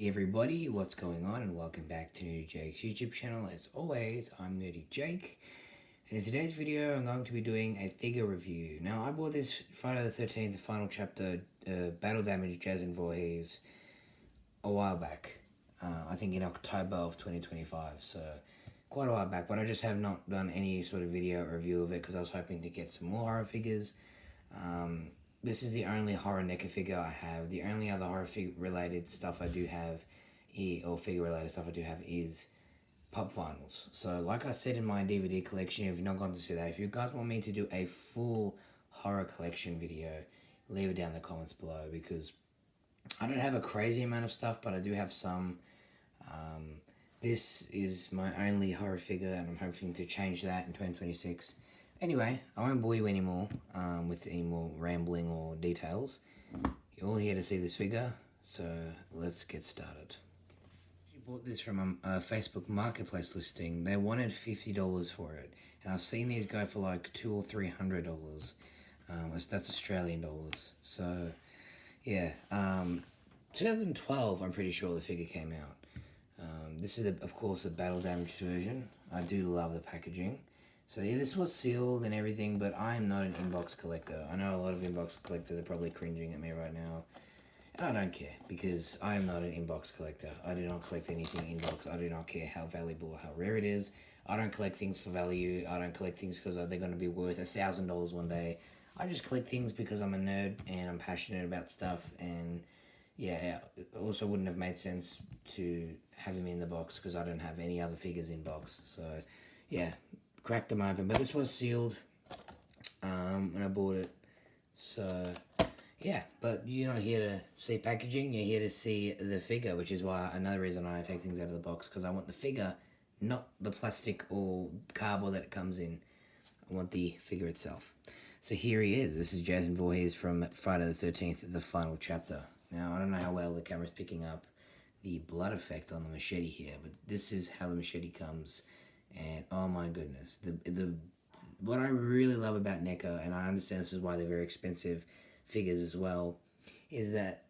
Hey everybody, what's going on, and welcome back to Nerdy Jake's YouTube channel. As always, I'm Nerdy Jake, and in today's video I'm going to be doing a figure review. Now, I bought this Friday the 13th, the final chapter, Battle Damage Jazz and Voorhees, a while back. I think in October of 2025, so quite a while back, but I just have not done any sort of video review of it because I was hoping to get some more horror figures. This is the only horror NECA figure I have. The only other horror related stuff I do have, or figure related stuff I do have, is pop vinyls. So like I said in my DVD collection, if you've not gone to see that, if you guys want me to do a full horror collection video, leave it down in the comments below, because I don't have a crazy amount of stuff, but I do have some. This is my only horror figure, and I'm hoping to change that in 2026. Anyway, I won't bore you anymore with any more rambling or details. You're all here to see this figure, so let's get started. I bought this from a Facebook Marketplace listing. They wanted $50 for it, and I've seen these go for like $200 or $300. That's Australian dollars. So, yeah. 2012, I'm pretty sure the figure came out. This is, of course, a battle damaged version. I do love the packaging. So yeah, this was sealed and everything, but I am not an inbox collector. I know a lot of inbox collectors are probably cringing at me right now. And I don't care, because I am not an inbox collector. I do not collect anything inbox. I do not care how valuable or how rare it is. I don't collect things for value. I don't collect things because they're going to be worth $1,000 one day. I just collect things because I'm a nerd and I'm passionate about stuff. And yeah, it also wouldn't have made sense to have him in the box because I don't have any other figures in box. So yeah, cracked them open, but this was sealed when I bought it. So yeah, but you're not here to see packaging, you're here to see the figure, which is why another reason I take things out of the box, because I want the figure, not the plastic or cardboard that it comes in. I want the figure itself. So here he is. This is Jason Voorhees from Friday the 13th, the final chapter. Now, I don't know how well the camera's picking up the blood effect on the machete here, but this is how the machete comes. And oh my goodness, what I really love about NECA, and I understand this is why they're very expensive figures as well, is that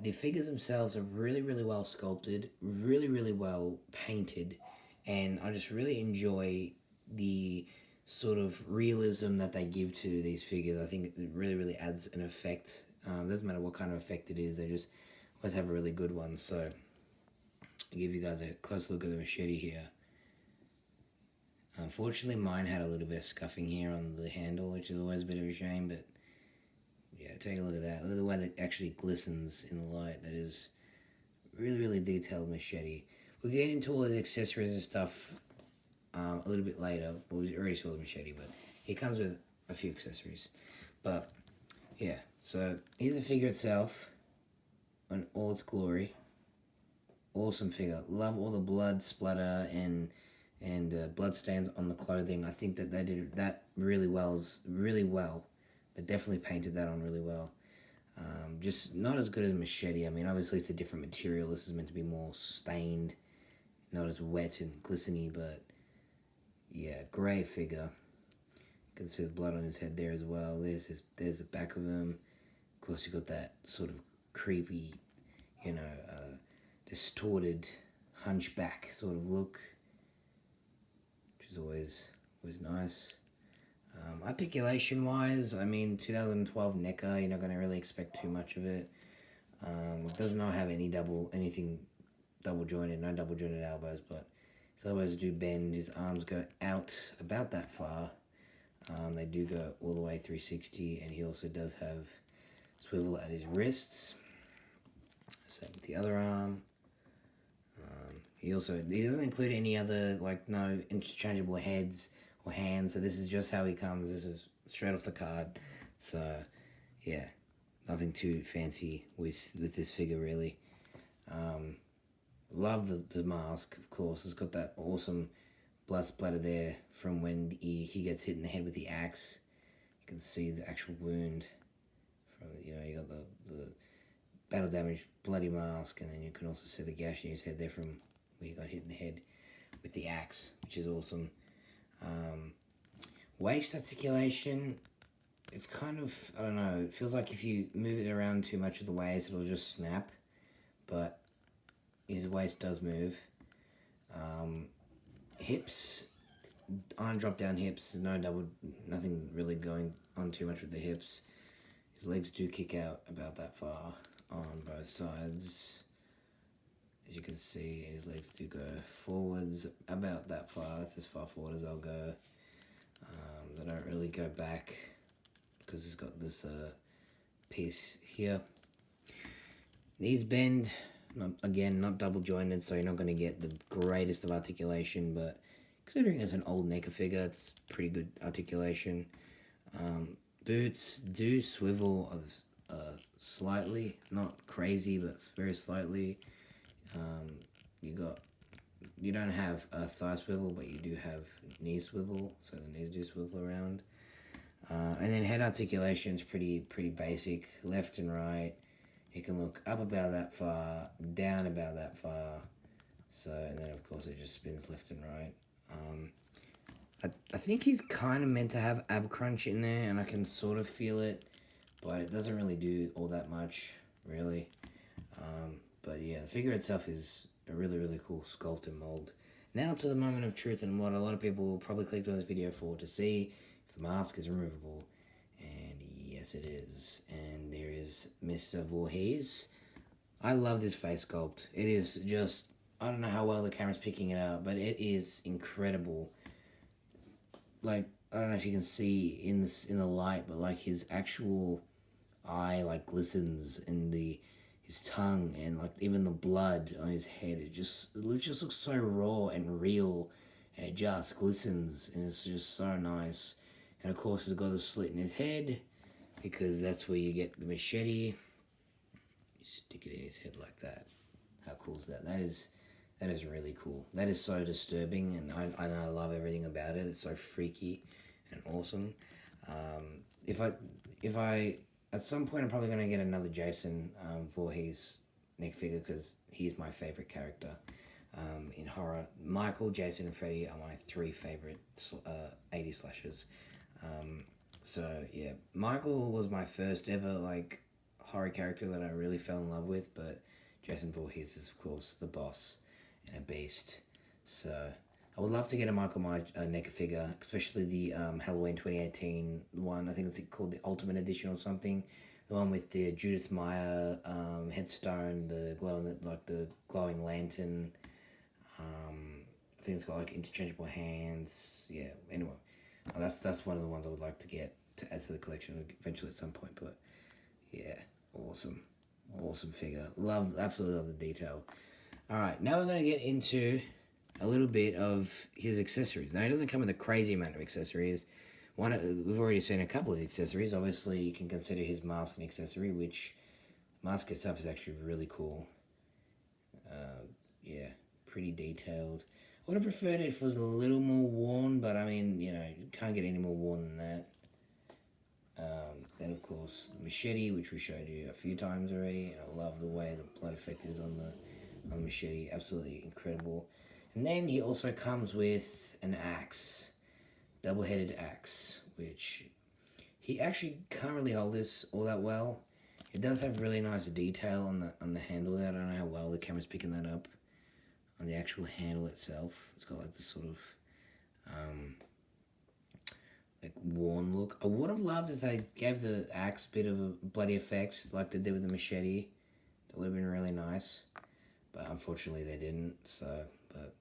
the figures themselves are really, really well sculpted, really, really well painted, and I just really enjoy the sort of realism that they give to these figures. I think it really, really adds an effect. Doesn't matter what kind of effect it is, they just always have a really good one. So I'll give you guys a close look at the machete here. Unfortunately, mine had a little bit of scuffing here on the handle, which is always a bit of a shame, but yeah, take a look at that. Look at the way that actually glistens in the light. That is really, really detailed machete. We'll get into all these accessories and stuff a little bit later. Well, we already saw the machete, but it comes with a few accessories. But yeah, so here's the figure itself in all its glory. Awesome figure. Love all the blood splatter and blood stains on the clothing. I think that they did that really well. They definitely painted that on really well. Just not as good as machete. I mean, obviously it's a different material. This is meant to be more stained, not as wet and glistening, but yeah, grey figure. You can see the blood on his head there as well. There's the back of him. Of course, you got that sort of creepy, distorted hunchback sort of look, which is always was nice. Articulation wise, I mean, 2012 NECA, you're not going to really expect too much of it. Does not have anything double jointed, no double jointed elbows, but his elbows do bend. His arms go out about that far. They do go all the way 360, and he also does have swivel at his wrists. Same with the other arm. He doesn't include any other, like, no interchangeable heads or hands, so this is just how he comes. This is straight off the card. So yeah, nothing too fancy with this figure, really. Love the mask, of course. It's got that awesome blood splatter there from when he gets hit in the head with the axe. You can see the actual wound from, you got the battle damage bloody mask, and then you can also see the gash in his head there from where he got hit in the head with the axe, which is awesome. Waist articulation, it's kind of, I don't know, it feels like if you move it around too much of the waist, it'll just snap. But his waist does move. Hips, iron drop down hips. There's nothing really going on too much with the hips. His legs do kick out about that far on both sides. As you can see, his legs do go forwards about that far. That's as far forward as I'll go. They don't really go back because it's got this piece here. Knees bend. Not double jointed, so you're not going to get the greatest of articulation, but considering it's an old NECA figure, it's pretty good articulation. Boots do swivel slightly, not crazy, but very slightly. You don't have a thigh swivel, but you do have knee swivel, so the knees do swivel around. And then head articulation is pretty basic, left and right. He can look up about that far, down about that far. So, and then of course it just spins left and right. I think he's kind of meant to have ab crunch in there, and I can sort of feel it, but it doesn't really do all that much, really. But yeah, the figure itself is a really cool sculpt and mold. Now to the moment of truth, and what a lot of people will probably click on this video for, to see if the mask is removable. And yes, it is. And there is Mr. Voorhees. I love this face sculpt. It is just, I don't know how well the camera's picking it up, but it is incredible. Like, I don't know if you can see in the light, but like his actual eye like glistens in his tongue, and like even the blood on his head, it just looks so raw and real, and it just glistens, and it's just so nice. And of course he's got a slit in his head, because that's where you get the machete. You stick it in his head like that. How cool is that? That is really cool. That is so disturbing, and I love everything about it. It's so freaky and awesome. If I at some point I'm probably going to get another Jason Voorhees NECA figure, because he's my favorite character in horror. Michael, Jason, and Freddy are my 3 favorite 80 slashers. So yeah, Michael was my first ever like horror character that I really fell in love with, but Jason Voorhees is of course the boss and a beast. So I would love to get a Michael Myers NECA figure, especially the Halloween 2018 one. I think it's called the Ultimate Edition or something. The one with the Judith Meyer headstone, the glowing lantern. I think it's got like interchangeable hands. Yeah. Anyway, that's one of the ones I would like to get to add to the collection eventually at some point. But yeah, awesome figure. Absolutely love the detail. All right, now we're gonna get into a little bit of his accessories. Now, he doesn't come with a crazy amount of accessories. We've already seen a couple of accessories. Obviously, you can consider his mask an accessory, which mask itself is actually really cool. Yeah, pretty detailed. I would have preferred it if it was a little more worn, but I mean, you can't get any more worn than that. Then, of course, the machete, which we showed you a few times already, and I love the way the blood effect is on the machete. Absolutely incredible. And then he also comes with an axe, double-headed axe, which he actually can't really hold this all that well. It does have really nice detail on the handle there. I don't know how well the camera's picking that up on the actual handle itself. It's got like this sort of like worn look. I would have loved if they gave the axe a bit of a bloody effect like they did with the machete. That would have been really nice, but unfortunately they didn't. So, but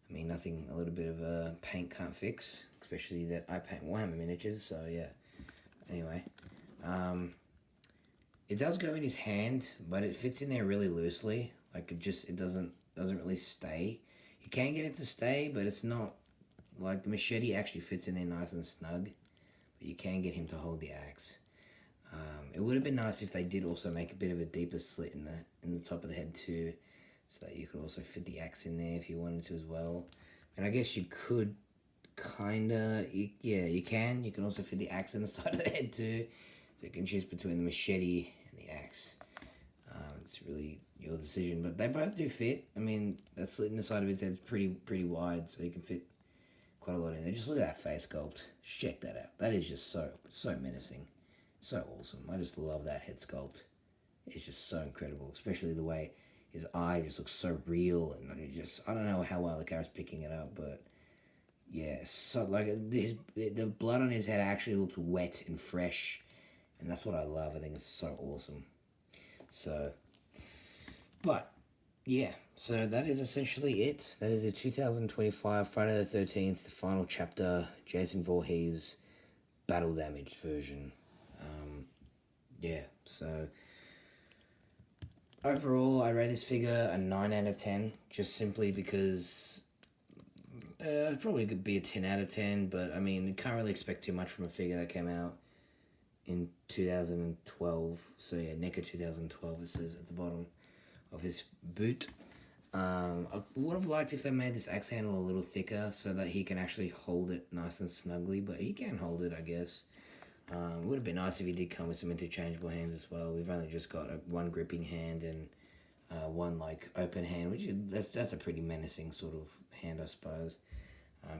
I mean, nothing a little bit of a paint can't fix, especially that I paint Warhammer miniatures. So yeah. Anyway, it does go in his hand, but it fits in there really loosely. Like it doesn't really stay. You can get it to stay, but it's not like the machete actually fits in there nice and snug. But you can get him to hold the axe. It would have been nice if they did also make a bit of a deeper slit in the top of the head too, so that you could also fit the axe in there if you wanted to as well. And I guess you could kinda, yeah, you can. You can also fit the axe in the side of the head too, so you can choose between the machete and the axe. It's really your decision, but they both do fit. I mean, that slit in the side of his head is pretty wide, so you can fit quite a lot in there. Just look at that face sculpt. Check that out. That is just so menacing, so awesome. I just love that head sculpt. It's just so incredible, especially the way his eye just looks so real, and I don't know how well the camera's picking it up, but yeah, so like the blood on his head actually looks wet and fresh, and that's what I love. I think it's so awesome. So, but yeah, so that is essentially it. That is the 2025 Friday the 13th, the final chapter, Jason Voorhees battle damaged version. Yeah, so overall, I rate this figure a 9 out of 10, just simply because it probably could be a 10 out of 10, but I mean, you can't really expect too much from a figure that came out in 2012. So yeah, NECA 2012, it says at the bottom of his boot. I would have liked if they made this axe handle a little thicker so that he can actually hold it nice and snugly, but he can hold it, I guess. It would have been nice if he did come with some interchangeable hands as well. We've only just got one gripping hand and one like open hand, which that's a pretty menacing sort of hand, I suppose.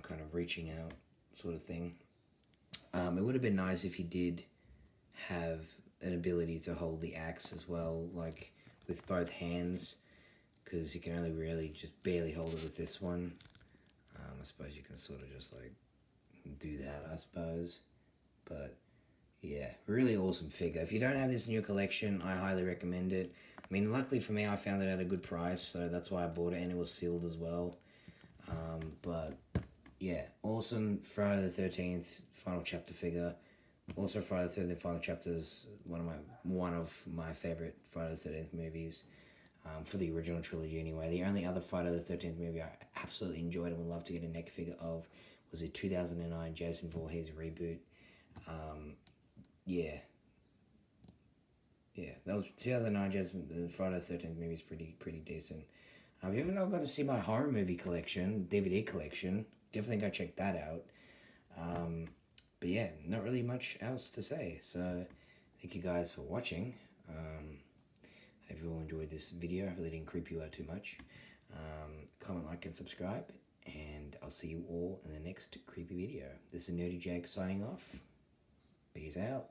Kind of reaching out sort of thing. It would have been nice if he did have an ability to hold the axe as well, like with both hands, because you can only really just barely hold it with this one. I suppose you can sort of just like do that, I suppose. But yeah, really awesome figure. If you don't have this in your collection, I highly recommend it. I mean, luckily for me, I found it at a good price, so that's why I bought it, and it was sealed as well. But yeah, awesome Friday the 13th final chapter figure. Also, Friday the 13th final chapter is one of my favorite Friday the 13th movies. For the original trilogy anyway. The only other Friday the 13th movie I absolutely enjoyed and would love to get a NECA figure of was the 2009 Jason Voorhees reboot. Yeah, that was 2009 Jason Friday the 13th movie is pretty decent. If you haven't got to see my horror movie collection, DVD collection, definitely go check that out. But yeah, not really much else to say. So thank you guys for watching. Hope you all enjoyed this video. I really didn't creep you out too much. Comment, like, and subscribe. And I'll see you all in the next creepy video. This is Nerdy Jake signing off. Peace out.